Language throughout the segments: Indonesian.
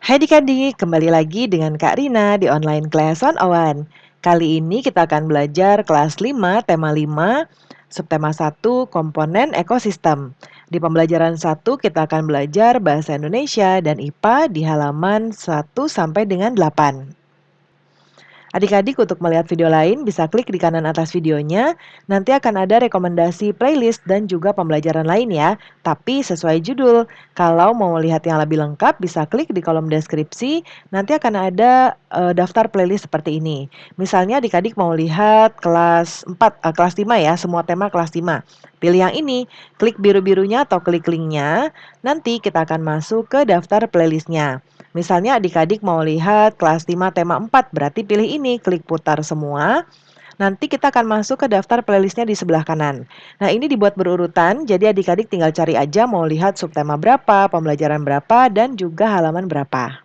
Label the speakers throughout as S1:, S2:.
S1: Hai adik-adik, kembali lagi dengan Kak Rina di online class 101. Kali ini kita akan belajar kelas 5, tema 5, subtema 1, komponen ekosistem. Di pembelajaran 1 kita akan belajar bahasa Indonesia dan IPA di halaman 1 sampai dengan 8. Adik-adik untuk melihat video lain bisa klik di kanan atas videonya, nanti akan ada rekomendasi playlist dan juga pembelajaran lain ya, tapi sesuai judul. Kalau mau lihat yang lebih lengkap bisa klik di kolom deskripsi, nanti akan ada daftar playlist seperti ini. Misalnya adik-adik mau lihat kelas 5 ya, semua tema kelas 5. Pilih yang ini, klik biru-birunya atau klik linknya, nanti kita akan masuk ke daftar playlistnya. Misalnya adik-adik mau lihat kelas 5 tema 4, berarti pilih ini, klik putar semua. Nanti kita akan masuk ke daftar playlistnya di sebelah kanan. Nah ini dibuat berurutan, jadi adik-adik tinggal cari aja mau lihat subtema berapa, pembelajaran berapa, dan juga halaman berapa.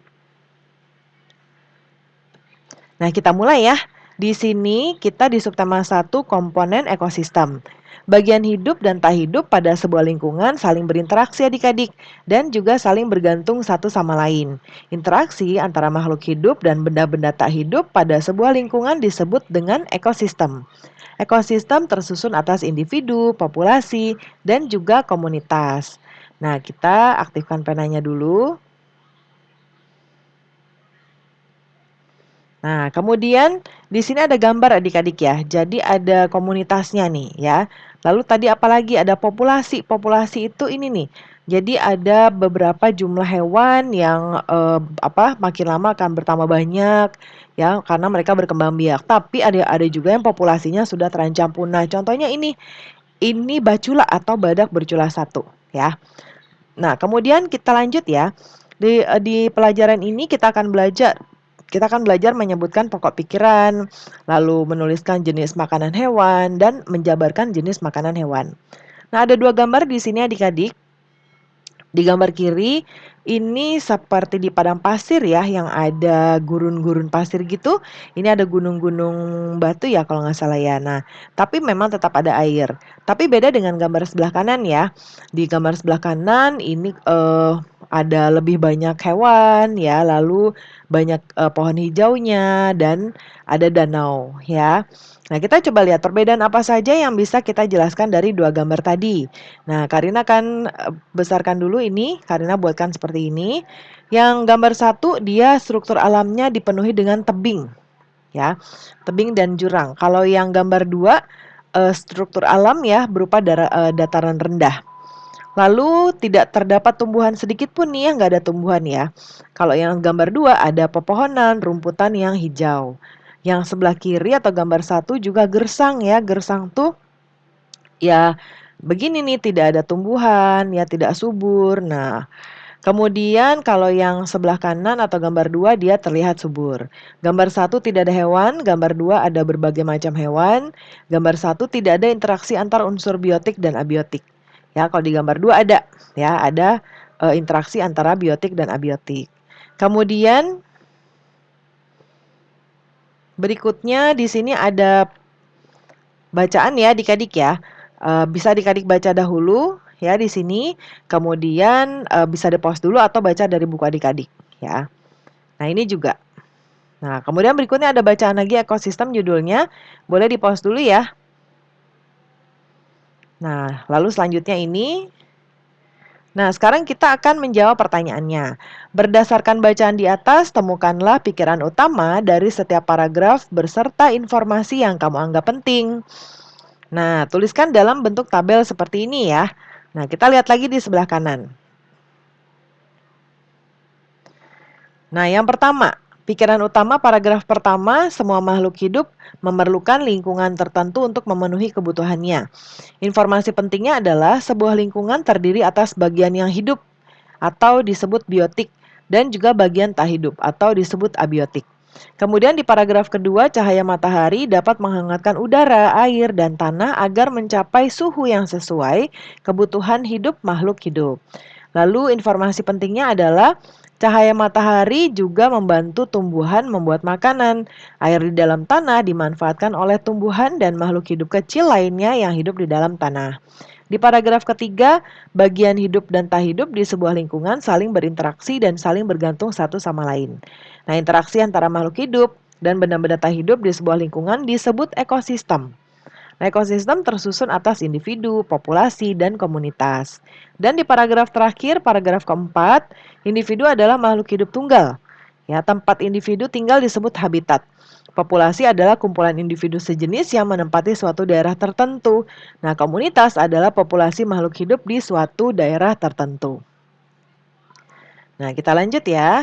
S1: Nah kita mulai ya. Di sini kita di subtema 1 komponen ekosistem. Bagian hidup dan tak hidup pada sebuah lingkungan saling berinteraksi adik-adik dan juga saling bergantung satu sama lain. Interaksi antara makhluk hidup dan benda-benda tak hidup pada sebuah lingkungan disebut dengan ekosistem. Ekosistem tersusun atas individu, populasi, dan juga komunitas. Nah, kita aktifkan penanya dulu. Nah, kemudian di sini ada gambar adik-adik ya. Jadi ada komunitasnya nih ya. Lalu tadi apalagi ada populasi. Populasi itu ini nih. Jadi ada beberapa jumlah hewan yang makin lama akan bertambah banyak ya karena mereka berkembang biak. Tapi ada juga yang populasinya sudah terancam punah. Contohnya ini bacula atau badak bercula satu ya. Nah, kemudian kita lanjut ya. Di pelajaran ini kita akan belajar menyebutkan pokok pikiran, lalu menuliskan jenis makanan hewan dan menjabarkan jenis makanan hewan. Nah, ada dua gambar di sini adik-adik. Di gambar kiri ini seperti di padang pasir ya yang ada gurun-gurun pasir gitu. Ini ada gunung-gunung batu ya kalau nggak salah ya. Nah, tapi memang tetap ada air. Tapi beda dengan gambar sebelah kanan ya. Di gambar sebelah kanan ini ada lebih banyak hewan ya, lalu banyak pohon hijaunya dan ada danau ya. Nah, kita coba lihat perbedaan apa saja yang bisa kita jelaskan dari dua gambar tadi. Nah, Karina akan besarkan dulu ini, Karina buatkan seperti ini. Yang gambar satu, dia struktur alamnya dipenuhi dengan tebing, ya, tebing dan jurang. Kalau yang gambar dua, struktur alam ya berupa dataran rendah. Lalu tidak terdapat tumbuhan sedikit pun nih ya, nggak ada tumbuhan ya. Kalau yang gambar dua ada pepohonan, rumputan yang hijau. Yang sebelah kiri atau gambar satu juga gersang ya, gersang tuh ya begini nih, tidak ada tumbuhan, ya tidak subur. Nah, kemudian kalau yang sebelah kanan atau gambar dua dia terlihat subur. Gambar satu tidak ada hewan, gambar dua ada berbagai macam hewan. Gambar satu tidak ada interaksi antar unsur biotik dan abiotik. Ya, kalau di gambar dua ada, ya ada interaksi antara biotik dan abiotik. Kemudian berikutnya di sini ada bacaan ya adik-adik ya. Bisa adik-adik baca dahulu ya di sini, kemudian bisa di-pause dulu atau baca dari buku adik-adik ya. Nah, ini juga. Nah, kemudian berikutnya ada bacaan lagi ekosistem judulnya. Boleh di-pause dulu ya. Nah, lalu selanjutnya ini. Nah, sekarang kita akan menjawab pertanyaannya. Berdasarkan bacaan di atas, temukanlah pikiran utama dari setiap paragraf beserta informasi yang kamu anggap penting. Nah, tuliskan dalam bentuk tabel seperti ini ya. Nah, kita lihat lagi di sebelah kanan. Nah, yang pertama, pikiran utama paragraf pertama, semua makhluk hidup memerlukan lingkungan tertentu untuk memenuhi kebutuhannya. Informasi pentingnya adalah sebuah lingkungan terdiri atas bagian yang hidup atau disebut biotik dan juga bagian tak hidup atau disebut abiotik. Kemudian di paragraf kedua, cahaya matahari dapat menghangatkan udara, air, dan tanah agar mencapai suhu yang sesuai kebutuhan hidup makhluk hidup. Lalu informasi pentingnya adalah cahaya matahari juga membantu tumbuhan membuat makanan. Air di dalam tanah dimanfaatkan oleh tumbuhan dan makhluk hidup kecil lainnya yang hidup di dalam tanah. Di paragraf ketiga, bagian hidup dan tak hidup di sebuah lingkungan saling berinteraksi dan saling bergantung satu sama lain. Nah, interaksi antara makhluk hidup dan benda-benda tak hidup di sebuah lingkungan disebut ekosistem. Nah, ekosistem tersusun atas individu, populasi, dan komunitas. Dan di paragraf terakhir, paragraf keempat, individu adalah makhluk hidup tunggal. Ya, tempat individu tinggal disebut habitat. Populasi adalah kumpulan individu sejenis yang menempati suatu daerah tertentu. Nah, komunitas adalah populasi makhluk hidup di suatu daerah tertentu. Nah, kita lanjut ya.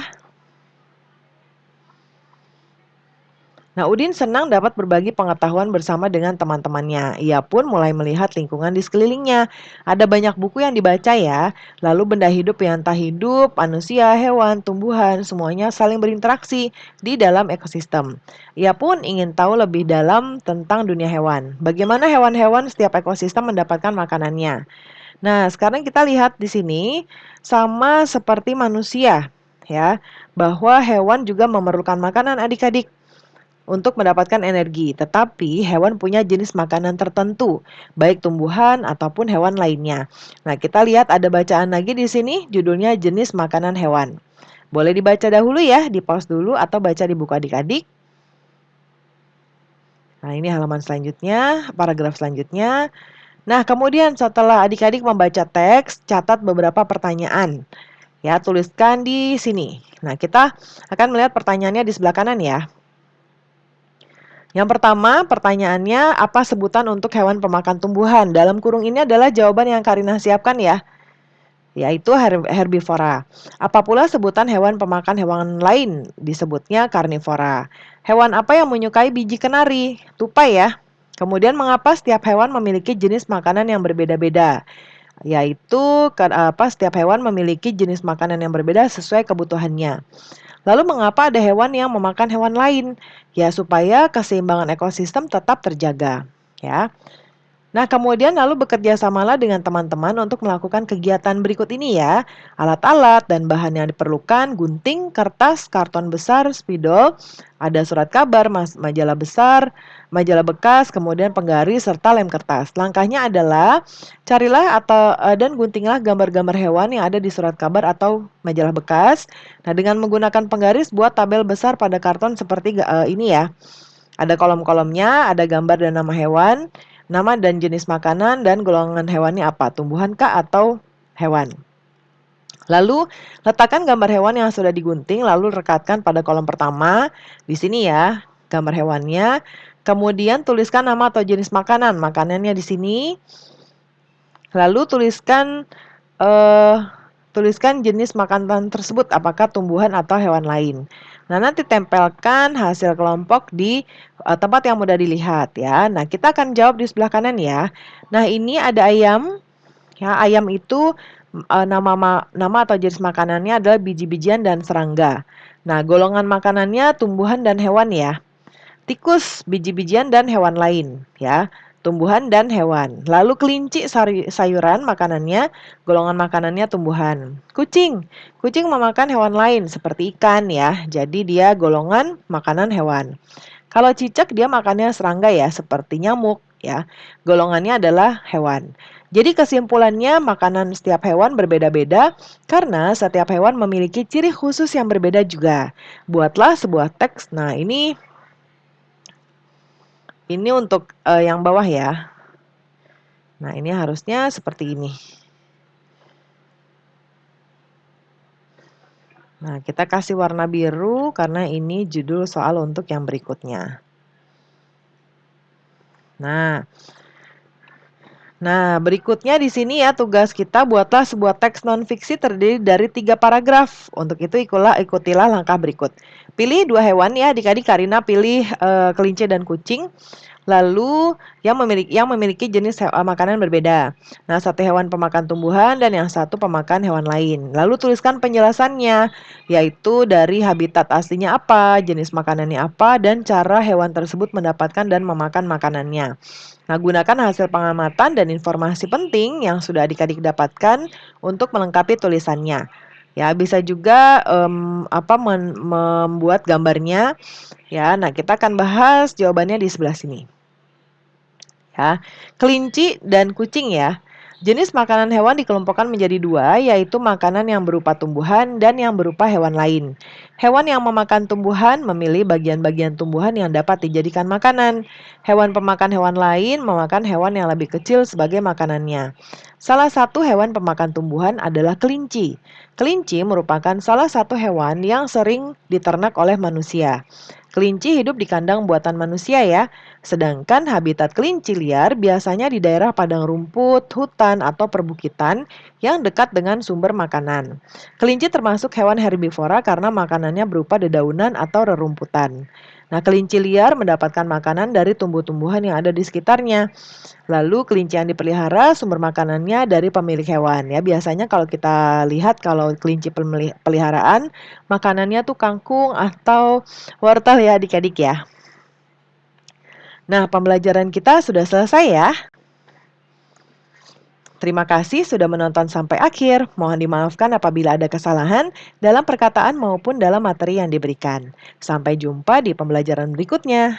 S1: Nah, Udin senang dapat berbagi pengetahuan bersama dengan teman-temannya. Ia pun mulai melihat lingkungan di sekelilingnya. Ada banyak buku yang dibaca ya. Lalu benda hidup yang tak hidup, manusia, hewan, tumbuhan, semuanya saling berinteraksi di dalam ekosistem. Ia pun ingin tahu lebih dalam tentang dunia hewan. Bagaimana hewan-hewan setiap ekosistem mendapatkan makanannya. Nah, sekarang kita lihat di sini sama seperti manusia ya, bahwa hewan juga memerlukan makanan adik-adik untuk mendapatkan energi, tetapi hewan punya jenis makanan tertentu, baik tumbuhan ataupun hewan lainnya. Nah, kita lihat ada bacaan lagi di sini, judulnya jenis makanan hewan. Boleh dibaca dahulu ya, di pause dulu atau baca di buku adik-adik. Nah, ini halaman selanjutnya, paragraf selanjutnya. Nah, kemudian setelah adik-adik membaca teks, catat beberapa pertanyaan. Ya, tuliskan di sini. Nah, kita akan melihat pertanyaannya di sebelah kanan ya. Yang pertama, pertanyaannya apa sebutan untuk hewan pemakan tumbuhan? Dalam kurung ini adalah jawaban yang Karina siapkan ya, yaitu herbivora. Apa pula sebutan hewan pemakan hewan lain? Disebutnya karnivora. Hewan apa yang menyukai biji kenari? Tupai ya. Kemudian mengapa setiap hewan memiliki jenis makanan yang berbeda-beda? Yaitu setiap hewan memiliki jenis makanan yang berbeda sesuai kebutuhannya. Lalu mengapa ada hewan yang memakan hewan lain? Ya supaya keseimbangan ekosistem tetap terjaga, ya. Nah, kemudian lalu bekerja samalah dengan teman-teman untuk melakukan kegiatan berikut ini ya. Alat-alat dan bahan yang diperlukan, gunting, kertas, karton besar, spidol, ada surat kabar, majalah besar, majalah bekas, kemudian penggaris, serta lem kertas. Langkahnya adalah carilah dan guntinglah gambar-gambar hewan yang ada di surat kabar atau majalah bekas. Nah, dengan menggunakan penggaris, buat tabel besar pada karton seperti ini ya. Ada kolom-kolomnya, ada gambar dan nama hewan, nama dan jenis makanan, dan golongan hewannya apa, tumbuhan kah atau hewan. Lalu, letakkan gambar hewan yang sudah digunting, lalu rekatkan pada kolom pertama. Di sini ya, gambar hewannya. Kemudian tuliskan nama atau jenis makanan, makanannya di sini. Lalu tuliskan jenis makanan tersebut, apakah tumbuhan atau hewan lain. Nah, nanti tempelkan hasil kelompok di tempat yang mudah dilihat ya. Nah, kita akan jawab di sebelah kanan ya. Nah, ini ada ayam. Ya, ayam itu nama atau jenis makanannya adalah biji-bijian dan serangga. Nah, golongan makanannya tumbuhan dan hewan ya. Tikus, biji-bijian dan hewan lain ya. Tumbuhan dan hewan. Lalu kelinci sayuran makanannya, golongan makanannya tumbuhan. Kucing. Kucing memakan hewan lain seperti ikan ya. Jadi dia golongan makanan hewan. Kalau cicak dia makannya serangga ya, seperti nyamuk ya. Golongannya adalah hewan. Jadi kesimpulannya makanan setiap hewan berbeda-beda karena setiap hewan memiliki ciri khusus yang berbeda juga. Buatlah sebuah teks. Nah, ini untuk yang bawah ya. Nah, ini harusnya seperti ini. Nah, kita kasih warna biru karena ini judul soal untuk yang berikutnya. Nah, berikutnya di sini ya tugas kita buatlah sebuah teks non-fiksi terdiri dari 3 paragraf. Untuk itu ikutilah langkah berikut. Pilih 2 hewan ya, adik-adik. Karina pilih kelinci dan kucing. Lalu yang memiliki jenis makanan berbeda. Nah, satu hewan pemakan tumbuhan dan yang satu pemakan hewan lain. Lalu tuliskan penjelasannya, yaitu dari habitat aslinya apa, jenis makanannya apa, dan cara hewan tersebut mendapatkan dan memakan makanannya. Nah, gunakan hasil pengamatan dan informasi penting yang sudah adik-adik dapatkan untuk melengkapi tulisannya. Ya, bisa juga membuat gambarnya. Ya, nah kita akan bahas jawabannya di sebelah sini. Ya, kelinci dan kucing ya. Jenis makanan hewan dikelompokkan menjadi dua, yaitu makanan yang berupa tumbuhan dan yang berupa hewan lain. Hewan yang memakan tumbuhan memilih bagian-bagian tumbuhan yang dapat dijadikan makanan. Hewan pemakan hewan lain memakan hewan yang lebih kecil sebagai makanannya. Salah satu hewan pemakan tumbuhan adalah kelinci. Kelinci merupakan salah satu hewan yang sering diternak oleh manusia. Kelinci hidup di kandang buatan manusia ya. Sedangkan habitat kelinci liar biasanya di daerah padang rumput, hutan, atau perbukitan yang dekat dengan sumber makanan. Kelinci termasuk hewan herbivora karena makanannya berupa dedaunan atau rerumputan. Nah, kelinci liar mendapatkan makanan dari tumbuh-tumbuhan yang ada di sekitarnya. Lalu kelinci yang dipelihara sumber makanannya dari pemilik hewan ya. Biasanya kalau kita lihat kalau kelinci peliharaan makanannya tuh kangkung atau wortel ya adik-adik ya. Nah, pembelajaran kita sudah selesai ya. Terima kasih sudah menonton sampai akhir. Mohon dimaafkan apabila ada kesalahan dalam perkataan maupun dalam materi yang diberikan. Sampai jumpa di pembelajaran berikutnya.